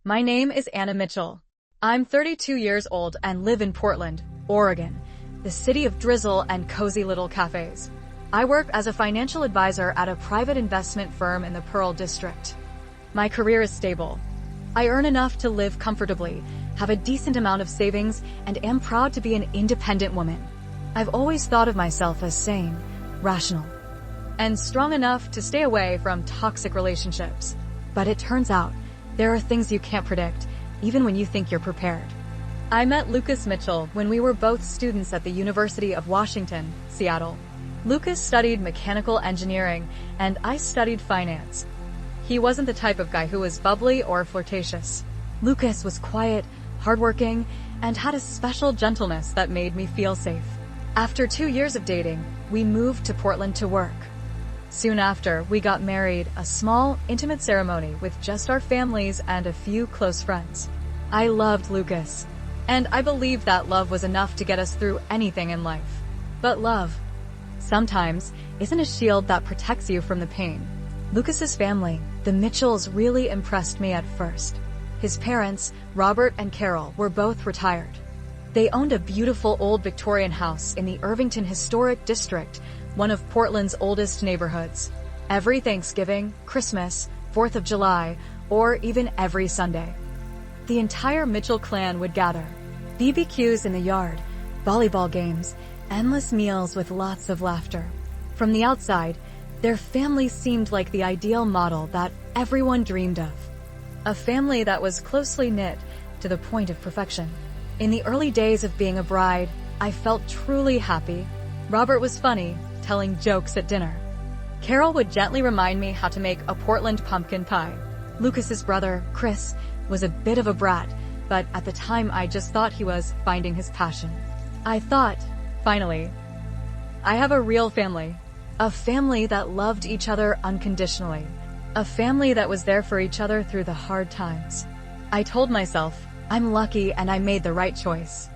My name is Anna Mitchell. I'm 32 years old and live in Portland, Oregon, the city of drizzle and cozy little cafes. I work as a financial advisor at a private investment firm in the Pearl District. My career is stable. I earn enough to live comfortably, have a decent amount of savings, and am proud to be an independent woman. I've always thought of myself as sane, rational, and strong enough to stay away from toxic relationships. But it turns out, there are things you can't predict, even when you think you're prepared. I met Lucas Mitchell when we were both students at the University of Washington, Seattle. Lucas studied mechanical engineering, and I studied finance. He wasn't the type of guy who was bubbly or flirtatious. Lucas was quiet, hardworking, and had a special gentleness that made me feel safe. After 2 years of dating, we moved to Portland to work. Soon after, we got married, a small, intimate ceremony with just our families and a few close friends. I loved Lucas, and I believed that love was enough to get us through anything in life. But love, sometimes, isn't a shield that protects you from the pain. Lucas's family, the Mitchells, really impressed me at first. His parents, Robert and Carol, were both retired. They owned a beautiful old Victorian house in the Irvington Historic District, one of Portland's oldest neighborhoods. Every Thanksgiving, Christmas, 4th of July, or even every Sunday, the entire Mitchell clan would gather. BBQs in the yard, volleyball games, endless meals with lots of laughter. From the outside, their family seemed like the ideal model that everyone dreamed of. A family that was closely knit to the point of perfection. In the early days of being a bride, I felt truly happy. Robert was funny, telling jokes at dinner. Carol would gently remind me how to make a Portland pumpkin pie. Lucas's brother, Chris, was a bit of a brat, but at the time I just thought he was finding his passion. I thought, finally, I have a real family. A family that loved each other unconditionally. A family that was there for each other through the hard times. I told myself, I'm lucky and I made the right choice.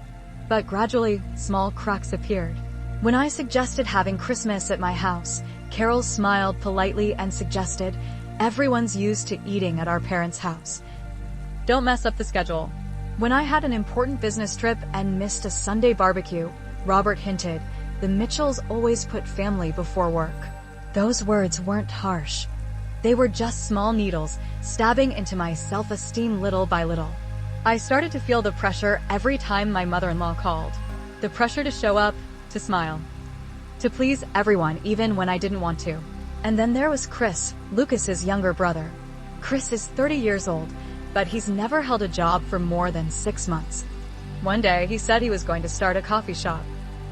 But gradually, small cracks appeared. When I suggested having Christmas at my house, Carol smiled politely and suggested, everyone's used to eating at our parents' house. Don't mess up the schedule. When I had an important business trip and missed a Sunday barbecue, Robert hinted, the Mitchells always put family before work. Those words weren't harsh. They were just small needles, stabbing into my self-esteem little by little. I started to feel the pressure every time my mother-in-law called. The pressure to show up, to smile, to please everyone even when I didn't want to. And then there was Chris, Lucas's younger brother. Chris is 30 years old, but he's never held a job for more than 6 months. One day he said he was going to start a coffee shop.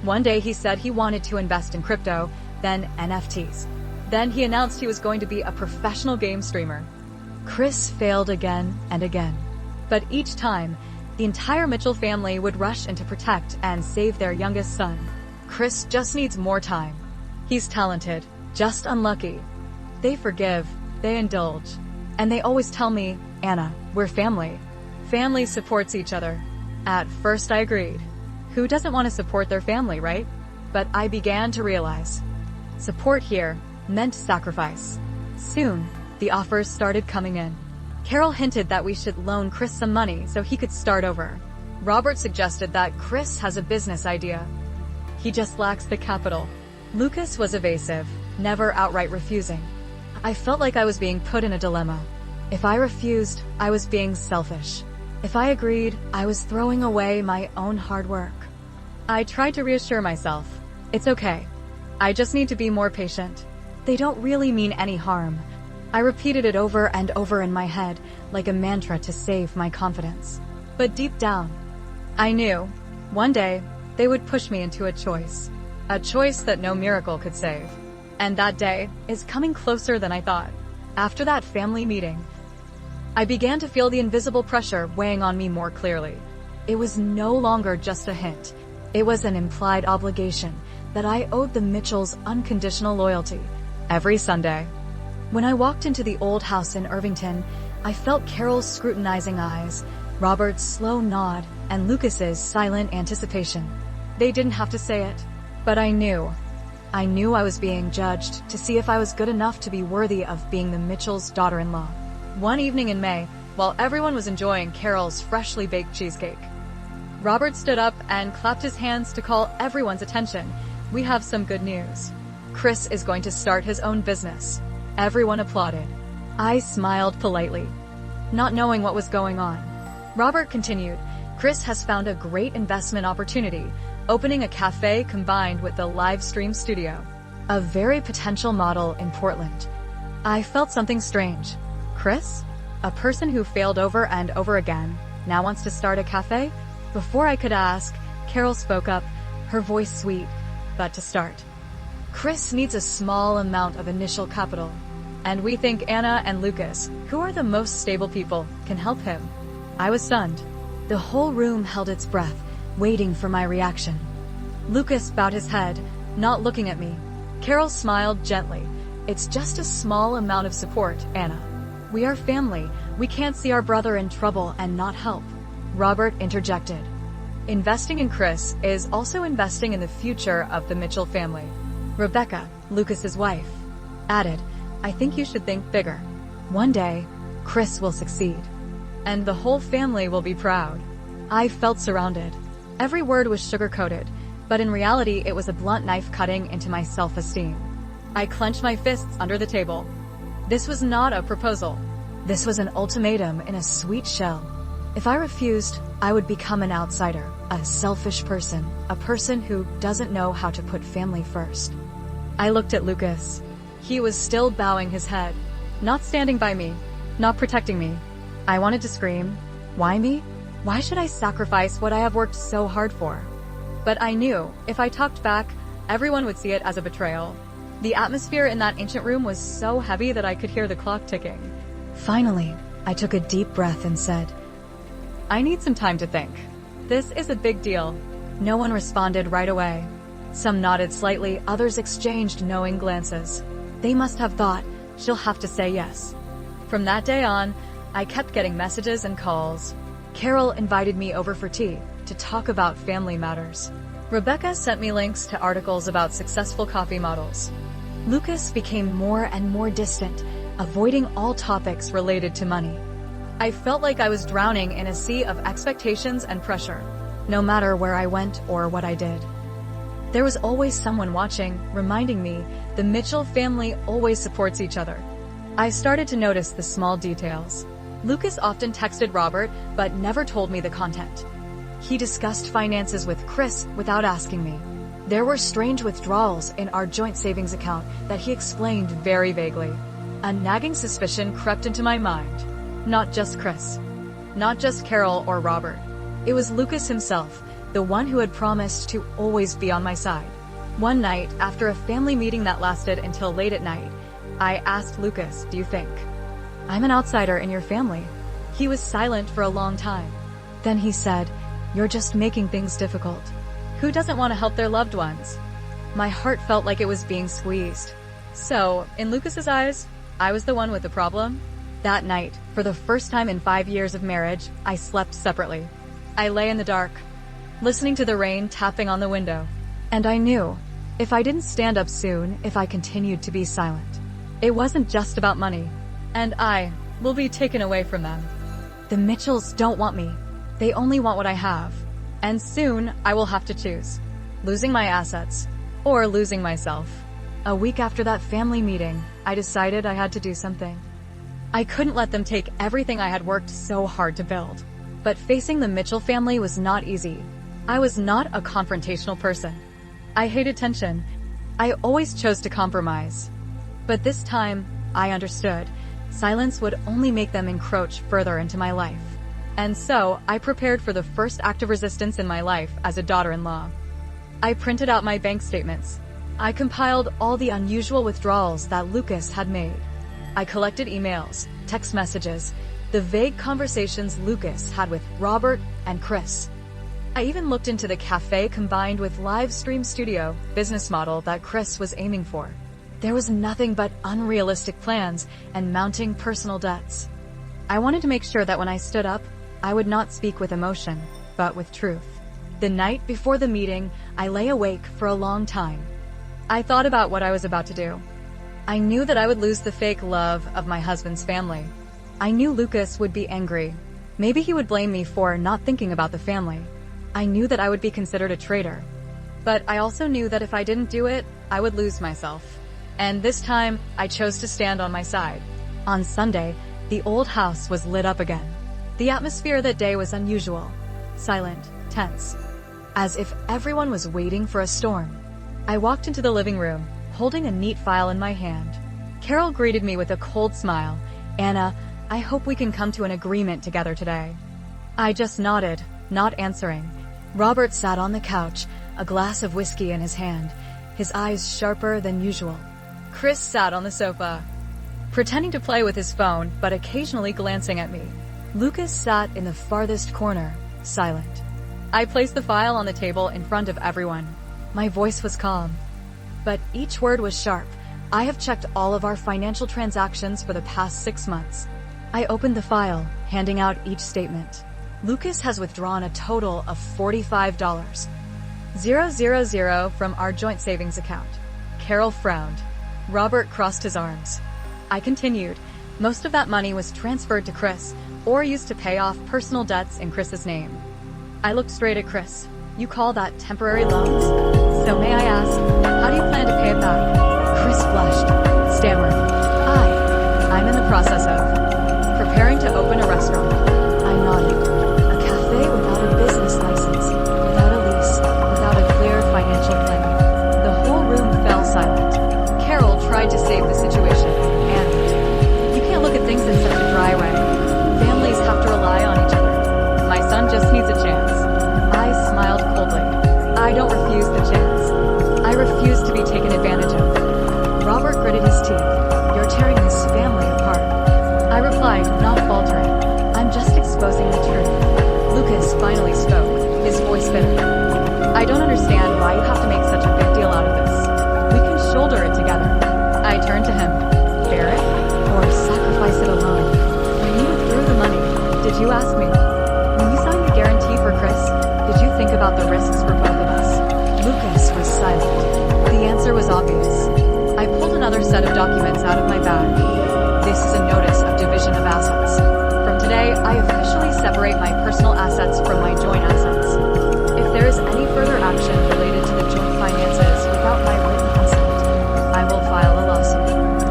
One day he said he wanted to invest in crypto, then NFTs. Then he announced he was going to be a professional game streamer. Chris failed again and again. But each time, the entire Mitchell family would rush in to protect and save their youngest son. Chris just needs more time. He's talented, just unlucky. They forgive, they indulge. And they always tell me, Anna, we're family. Family supports each other. At first I agreed. Who doesn't want to support their family, right? But I began to realize, support here meant sacrifice. Soon, the offers started coming in. Carol hinted that we should loan Chris some money so he could start over. Robert suggested that Chris has a business idea. He just lacks the capital. Lucas was evasive, never outright refusing. I felt like I was being put in a dilemma. If I refused, I was being selfish. If I agreed, I was throwing away my own hard work. I tried to reassure myself. It's okay. I just need to be more patient. They don't really mean any harm. I repeated it over and over in my head, like a mantra to save my confidence. But deep down, I knew, one day, they would push me into a choice that no miracle could save. And that day is coming closer than I thought. After that family meeting, I began to feel the invisible pressure weighing on me more clearly. It was no longer just a hint. It was an implied obligation that I owed the Mitchells unconditional loyalty. Every Sunday, when I walked into the old house in Irvington, I felt Carol's scrutinizing eyes, Robert's slow nod, and Lucas's silent anticipation. They didn't have to say it, but I knew. I knew I was being judged to see if I was good enough to be worthy of being the Mitchells' daughter-in-law. One evening in May, while everyone was enjoying Carol's freshly baked cheesecake. Robert stood up and clapped his hands to call everyone's attention. We have some good news. Chris is going to start his own business. Everyone applauded. I smiled politely, not knowing what was going on. Robert continued, Chris has found a great investment opportunity, opening a cafe combined with the live stream studio. A very potential model in Portland. I felt something strange. Chris? A person who failed over and over again, now wants to start a cafe? Before I could ask, Carol spoke up, her voice sweet, but to start. Chris needs a small amount of initial capital, and we think Anna and Lucas, who are the most stable people, can help him. I was stunned. The whole room held its breath, waiting for my reaction. Lucas bowed his head, not looking at me. Carol smiled gently. It's just a small amount of support, Anna. We are family. We can't see our brother in trouble and not help. Robert interjected. Investing in Chris is also investing in the future of the Mitchell family. Rebecca, Lucas's wife, added, I think you should think bigger. One day, Chris will succeed. And the whole family will be proud. I felt surrounded. Every word was sugar-coated, but in reality it was a blunt knife cutting into my self-esteem. I clenched my fists under the table. This was not a proposal. This was an ultimatum in a sweet shell. If I refused, I would become an outsider, a selfish person, a person who doesn't know how to put family first. I looked at Lucas. He was still bowing his head, not standing by me, not protecting me. I wanted to scream, why me? Why should I sacrifice what I have worked so hard for? But I knew, if I talked back, everyone would see it as a betrayal. The atmosphere in that ancient room was so heavy that I could hear the clock ticking. Finally, I took a deep breath and said, I need some time to think. This is a big deal. No one responded right away. Some nodded slightly, others exchanged knowing glances. They must have thought, she'll have to say yes. From that day on, I kept getting messages and calls. Carol invited me over for tea to talk about family matters. Rebecca sent me links to articles about successful coffee models. Lucas became more and more distant, avoiding all topics related to money. I felt like I was drowning in a sea of expectations and pressure, no matter where I went or what I did. There was always someone watching, reminding me the Mitchell family always supports each other. I started to notice the small details. Lucas often texted Robert, but never told me the content. He discussed finances with Chris without asking me. There were strange withdrawals in our joint savings account that he explained very vaguely. A nagging suspicion crept into my mind. Not just Chris. Not just Carol or Robert. It was Lucas himself, the one who had promised to always be on my side. One night, after a family meeting that lasted until late at night, I asked Lucas, do you think I'm an outsider in your family? He was silent for a long time. Then he said, you're just making things difficult. Who doesn't want to help their loved ones? My heart felt like it was being squeezed. So, in Lucas's eyes, I was the one with the problem? That night, for the first time in 5 years of marriage, I slept separately. I lay in the dark, listening to the rain tapping on the window. And I knew, if I didn't stand up soon, if I continued to be silent, it wasn't just about money. And I will be taken away from them. The Mitchells don't want me. They only want what I have. And soon, I will have to choose. Losing my assets, or losing myself. A week after that family meeting, I decided I had to do something. I couldn't let them take everything I had worked so hard to build. But facing the Mitchell family was not easy. I was not a confrontational person. I hated tension. I always chose to compromise. But this time, I understood. Silence would only make them encroach further into my life. And so, I prepared for the first act of resistance in my life as a daughter-in-law. I printed out my bank statements. I compiled all the unusual withdrawals that Lucas had made. I collected emails, text messages, the vague conversations Lucas had with Robert and Chris. I even looked into the cafe combined with live stream studio business model that Chris was aiming for. There was nothing but unrealistic plans and mounting personal debts. I wanted to make sure that when I stood up, I would not speak with emotion, but with truth. The night before the meeting, I lay awake for a long time. I thought about what I was about to do. I knew that I would lose the fake love of my husband's family. I knew Lucas would be angry. Maybe he would blame me for not thinking about the family. I knew that I would be considered a traitor. But I also knew that if I didn't do it, I would lose myself. And this time, I chose to stand on my side. On Sunday, the old house was lit up again. The atmosphere that day was unusual, silent, tense, as if everyone was waiting for a storm. I walked into the living room, holding a neat file in my hand. Carol greeted me with a cold smile. "Anna, I hope we can come to an agreement together today." I just nodded, not answering. Robert sat on the couch, a glass of whiskey in his hand, his eyes sharper than usual. Chris sat on the sofa, pretending to play with his phone, but occasionally glancing at me. Lucas sat in the farthest corner, silent. I placed the file on the table in front of everyone. My voice was calm, but each word was sharp. "I have checked all of our financial transactions for the past 6 months." I opened the file, handing out each statement. Lucas has withdrawn a total of $45,000 from our joint savings account. Carol frowned. Robert crossed his arms. I continued. Most of that money was transferred to Chris, or used to pay off personal debts in Chris's name. I looked straight at Chris. "You call that temporary loans? So may I ask, how do you plan to pay it back?" Chris blushed, stammered. I'm in the process of preparing to open a restaurant." I nodded. "A cafe without a business license, without a lease, without a clear financial plan." The whole room fell silent. Carol tried to save the situation, and "You can't look at things in such a dry way. Families have to rely on each other. My son just needs a chance." I smiled coldly. "I don't refuse the chance. I refuse to be taken advantage of." Robert gritted his teeth. "You're tearing this family apart." I replied, not faltering. "I'm just exposing the truth." Lucas finally spoke, his voice bitter. "I don't understand why you have to make such a big deal out of this. We can shoulder it together." I turned to him. "Bear it? Or sacrifice it alone? When you withdrew the money, did you ask me? When you signed the guarantee for Chris, did you think about the risks for both of us?" Lucas was silent. The answer was obvious. I pulled another set of documents out of my bag. "This is a notice of division of assets. From today, I officially separate my personal assets from my joint assets. If there is any further action related to the joint finances without my written consent, I will file a lawsuit."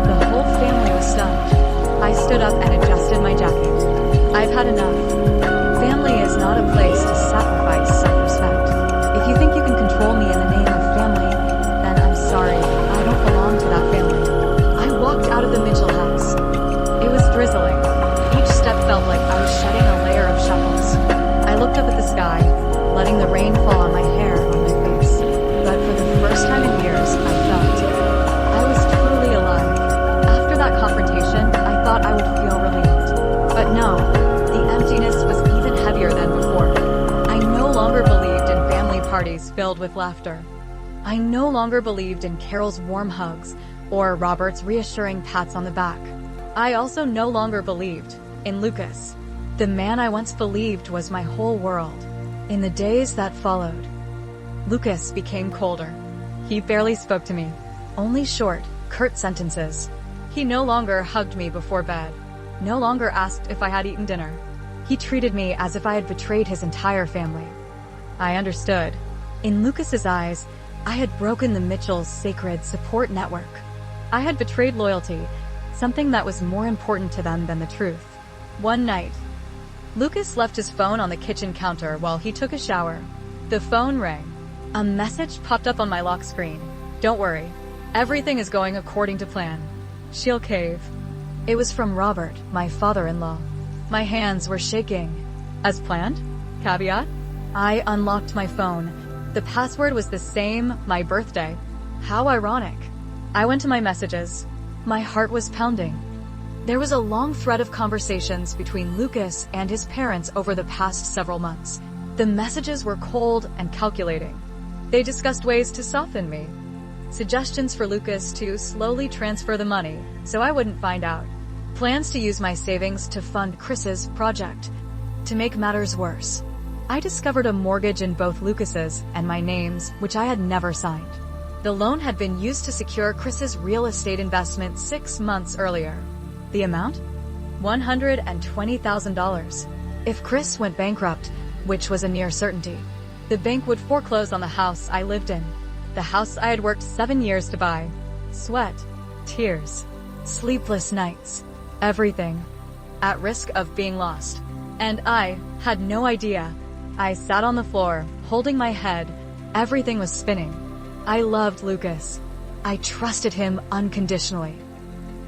The whole family was stunned. I stood up and adjusted my jacket. "I've had enough. Family is not a place to sacrifice self-respect. If you think you can control me in the name of family, then I'm sorry, I don't belong to that family." I walked out of the Mitchell house. It was drizzling. Each step felt like I was shedding a layer of shackles. I looked up at the sky, letting the rain fall on my hair, on my face. But for the first time in years, I felt I was truly alive. After that confrontation, I thought I would feel relieved. But no, the emptiness was even heavier than before. I no longer believed in family parties filled with laughter. I no longer believed in Carol's warm hugs or Robert's reassuring pats on the back. I also no longer believed in Lucas, the man I once believed was my whole world. In the days that followed, Lucas became colder. He barely spoke to me, only short, curt sentences. He no longer hugged me before bed, no longer asked if I had eaten dinner. He treated me as if I had betrayed his entire family. I understood. In Lucas's eyes, I had broken the Mitchells' sacred support network. I had betrayed loyalty, something that was more important to them than the truth. One night, Lucas left his phone on the kitchen counter while he took a shower. The phone rang. A message popped up on my lock screen. "Don't worry. Everything is going according to plan. She'll cave." It was from Robert, my father-in-law. My hands were shaking. As planned? Caveat? I unlocked my phone. The password was the same, my birthday. How ironic. I went to my messages. My heart was pounding. There was a long thread of conversations between Lucas and his parents over the past several months. The messages were cold and calculating. They discussed ways to soften me. Suggestions for Lucas to slowly transfer the money so I wouldn't find out. Plans to use my savings to fund Chris's project. To make matters worse, I discovered a mortgage in both Lucas's and my names, which I had never signed. The loan had been used to secure Chris's real estate investment 6 months earlier. The amount? $120,000. If Chris went bankrupt, which was a near certainty, the bank would foreclose on the house I lived in. The house I had worked 7 years to buy. Sweat, tears, sleepless nights, everything at risk of being lost. And I had no idea. I sat on the floor, holding my head. Everything was spinning. I loved Lucas. I trusted him unconditionally.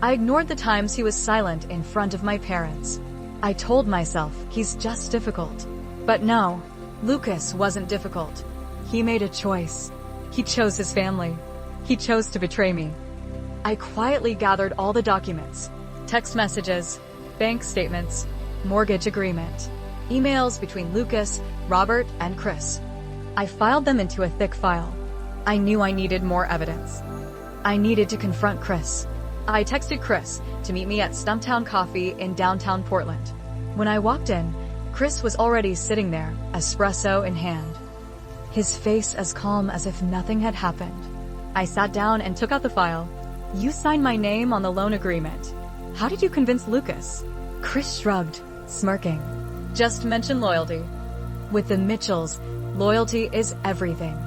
I ignored the times he was silent in front of my parents. I told myself he's just difficult. But no, Lucas wasn't difficult. He made a choice. He chose his family. He chose to betray me. I quietly gathered all the documents, text messages, bank statements, mortgage agreement, emails between Lucas, Robert, and Chris. I filed them into a thick file. I knew I needed more evidence. I needed to confront Chris. I texted Chris to meet me at Stumptown Coffee in downtown Portland. When I walked in, Chris was already sitting there, espresso in hand. His face as calm as if nothing had happened. I sat down and took out the file. "You signed my name on the loan agreement. How did you convince Lucas?" Chris shrugged, smirking. "Just mention loyalty. With the Mitchells, loyalty is everything.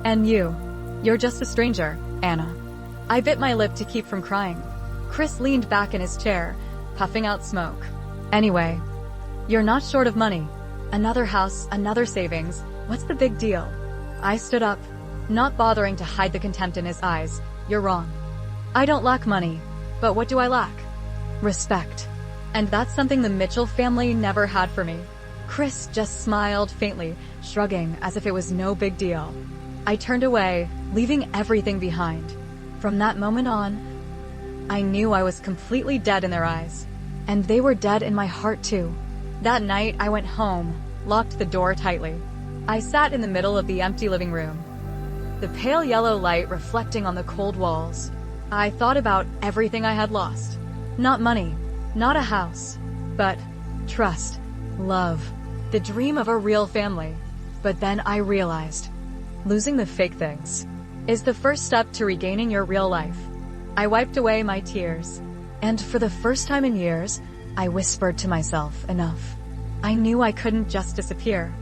And you're just a stranger, Anna." I bit my lip to keep from crying. Chris leaned back in his chair, puffing out smoke. "Anyway, you're not short of money. Another house, another savings. What's the big deal?" I stood up, not bothering to hide the contempt in his eyes. "You're wrong. I don't lack money. But what do I lack? Respect. And that's something the Mitchell family never had for me." Chris just smiled faintly, shrugging as if it was no big deal. I turned away, leaving everything behind. From that moment on, I knew I was completely dead in their eyes. And they were dead in my heart too. That night, I went home, locked the door tightly. I sat in the middle of the empty living room, the pale yellow light reflecting on the cold walls. I thought about everything I had lost. Not money, not a house, but trust, love, the dream of a real family. But then I realized, losing the fake things is the first step to regaining your real life. I wiped away my tears, and for the first time in years, I whispered to myself, enough. I knew I couldn't just disappear.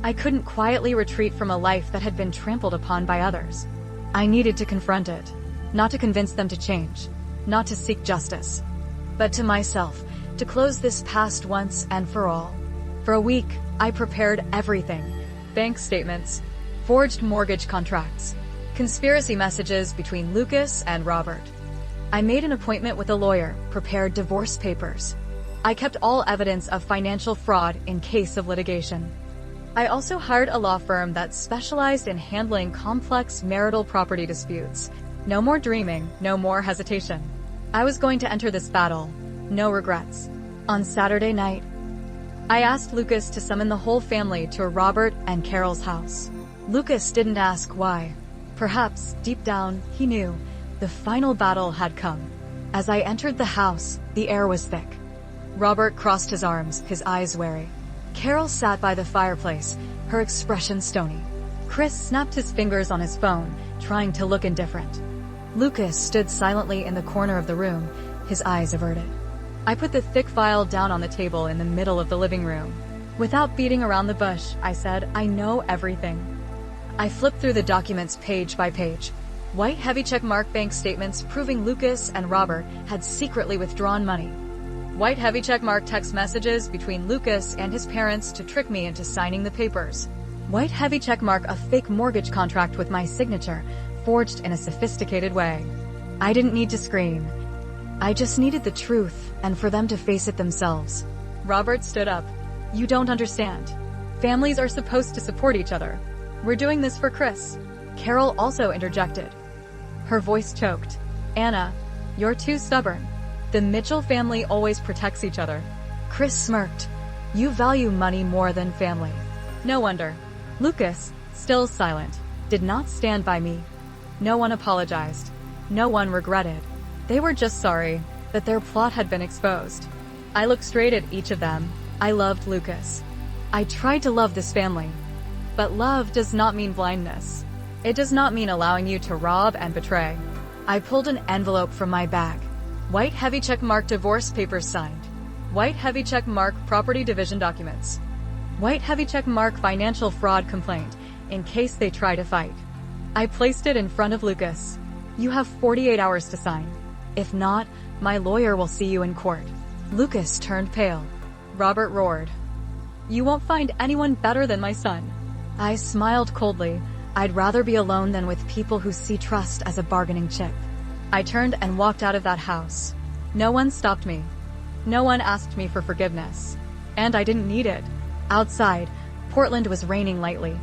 I couldn't quietly retreat from a life that had been trampled upon by others. I needed to confront it, not to convince them to change, not to seek justice, but to myself, to close this past once and for all. For a week, I prepared everything: bank statements, forged mortgage contracts, conspiracy messages between Lucas and Robert. I made an appointment with a lawyer, prepared divorce papers. I kept all evidence of financial fraud in case of litigation. I also hired a law firm that specialized in handling complex marital property disputes. No more dreaming, no more hesitation. I was going to enter this battle, no regrets. On Saturday night, I asked Lucas to summon the whole family to Robert and Carol's house. Lucas didn't ask why. Perhaps, deep down, he knew the final battle had come. As I entered the house, the air was thick. Robert crossed his arms, his eyes wary. Carol sat by the fireplace, her expression stony. Chris snapped his fingers on his phone, trying to look indifferent. Lucas stood silently in the corner of the room, his eyes averted. I put the thick file down on the table in the middle of the living room. Without beating around the bush, I said, "I know everything." I flipped through the documents page by page. White heavy checkmark bank statements proving Lucas and Robert had secretly withdrawn money. White heavy checkmark text messages between Lucas and his parents to trick me into signing the papers. White heavy checkmark a fake mortgage contract with my signature, forged in a sophisticated way. I didn't need to scream. I just needed the truth, and for them to face it themselves. Robert stood up. "You don't understand. Families are supposed to support each other. We're doing this for Chris." Carol also interjected. Her voice choked. "Anna, you're too stubborn. The Mitchell family always protects each other." Chris smirked. "You value money more than family." No wonder. Lucas, still silent, did not stand by me. No one apologized. No one regretted. They were just sorry that their plot had been exposed. I looked straight at each of them. I loved Lucas. I tried to love this family. But love does not mean blindness. It does not mean allowing you to rob and betray. I pulled an envelope from my bag. White heavy checkmark divorce papers signed. White heavy check mark property division documents. White heavy check mark financial fraud complaint, in case they try to fight. I placed it in front of Lucas. You have 48 hours to sign. If not, my lawyer will see you in court. Lucas turned pale. Robert roared. You won't find anyone better than my son. I smiled coldly. I'd rather be alone than with people who see trust as a bargaining chip. I turned and walked out of that house. No one stopped me. No one asked me for forgiveness. And I didn't need it. Outside, Portland was raining lightly.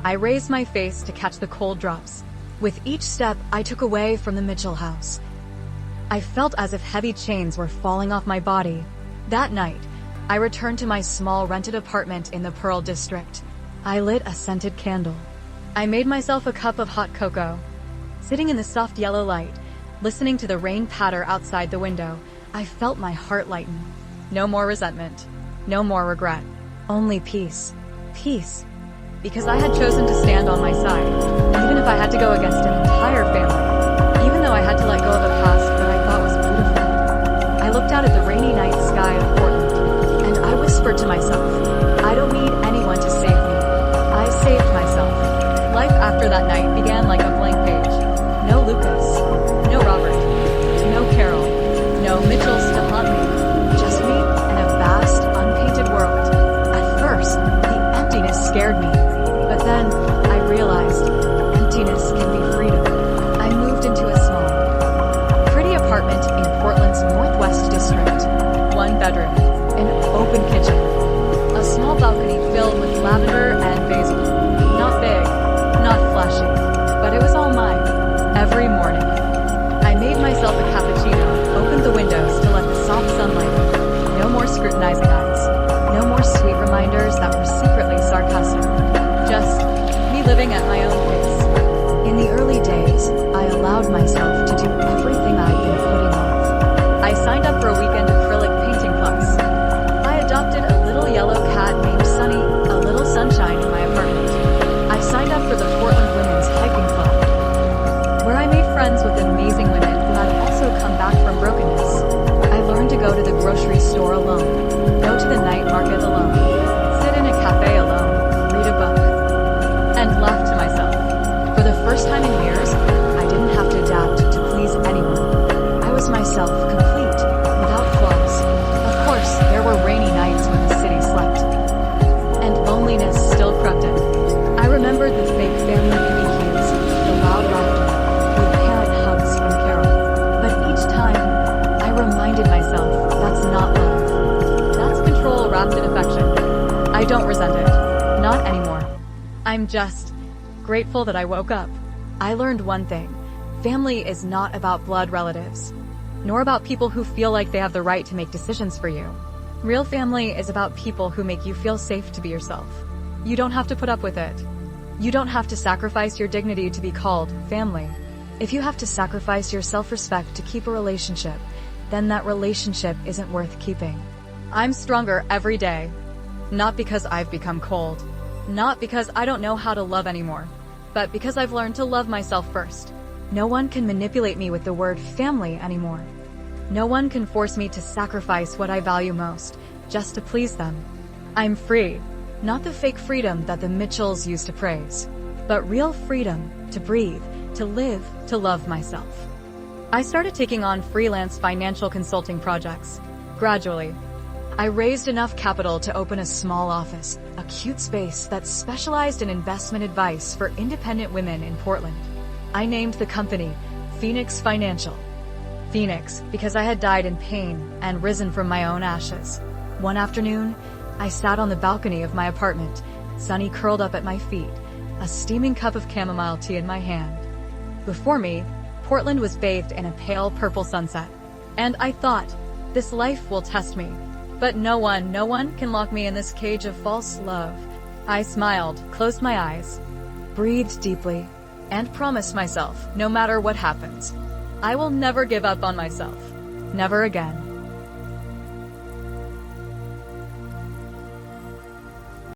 I raised my face to catch the cold drops. With each step I took away from the Mitchell house, I felt as if heavy chains were falling off my body. That night, I returned to my small rented apartment in the Pearl District. I lit a scented candle. I made myself a cup of hot cocoa. Sitting in the soft yellow light, listening to the rain patter outside the window, I felt my heart lighten. No more resentment. No more regret. Only peace. Peace. Because I had chosen to stand on my side, even if I had to go against an entire family. Even though I had to let go of a past that I thought was beautiful. I looked out at the rainy night sky of Portland, and I whispered to myself, I don't need anyone to save me. I saved myself. Life after that night began like a blank page. No Lucas. No Robert. No Carol. No Mitchells to haunt me. Just me and a vast, unpainted world. At first, the emptiness scared me. But then, I realized, emptiness can be freedom. I moved into a small, pretty apartment in Portland's Northwest District. 1 bedroom, an open kitchen, a small balcony filled with lavender and basil. Not big, not flashy, but it was all mine. Every morning, I made myself a cappuccino, opened the windows to let the soft sunlight in. No more scrutinizing eyes. No more sweet reminders that were secretly sarcastic. Just me living at my own pace. In the early days, I allowed myself to do everything I'd been putting off. I signed up for a weekend acrylic painting class. I adopted a little yellow cat named Sunny, a little sunshine in my apartment. I signed up for the Portland Women's Hiking Club, where I made friends with amazing women who had also come back from brokenness. I learned to go to the grocery store alone, go to the night market alone, sit in a cafe alone, read a book, and laugh to myself. For the first time in years, I didn't have to adapt to please anyone. I was myself, complete, without flaws. Of course, there were rainy nights when the city slept, and loneliness still crept in. I remembered the fake family BBQs, the loud laughter, the parent hugs from Carol. But each time, I reminded myself that's not love. That's control wrapped in affection. I don't resent it. Not anymore. I'm just grateful that I woke up. I learned one thing. Family is not about blood relatives, nor about people who feel like they have the right to make decisions for you. Real family is about people who make you feel safe to be yourself. You don't have to put up with it. You don't have to sacrifice your dignity to be called family. If you have to sacrifice your self-respect to keep a relationship, then that relationship isn't worth keeping. I'm stronger every day. Not because I've become cold. Not because I don't know how to love anymore. But because I've learned to love myself first. No one can manipulate me with the word family anymore. No one can force me to sacrifice what I value most, just to please them. I'm free. Not the fake freedom that the Mitchells used to praise, but real freedom to breathe, to live, to love myself. I started taking on freelance financial consulting projects. Gradually, I raised enough capital to open a small office, a cute space that specialized in investment advice for independent women in Portland. I named the company Phoenix Financial. Phoenix, because I had died in pain and risen from my own ashes. One afternoon, I sat on the balcony of my apartment, Sunny curled up at my feet, a steaming cup of chamomile tea in my hand. Before me, Portland was bathed in a pale purple sunset. And I thought, this life will test me. But no one can lock me in this cage of false love. I smiled, closed my eyes, breathed deeply, and promised myself, no matter what happens, I will never give up on myself. Never again.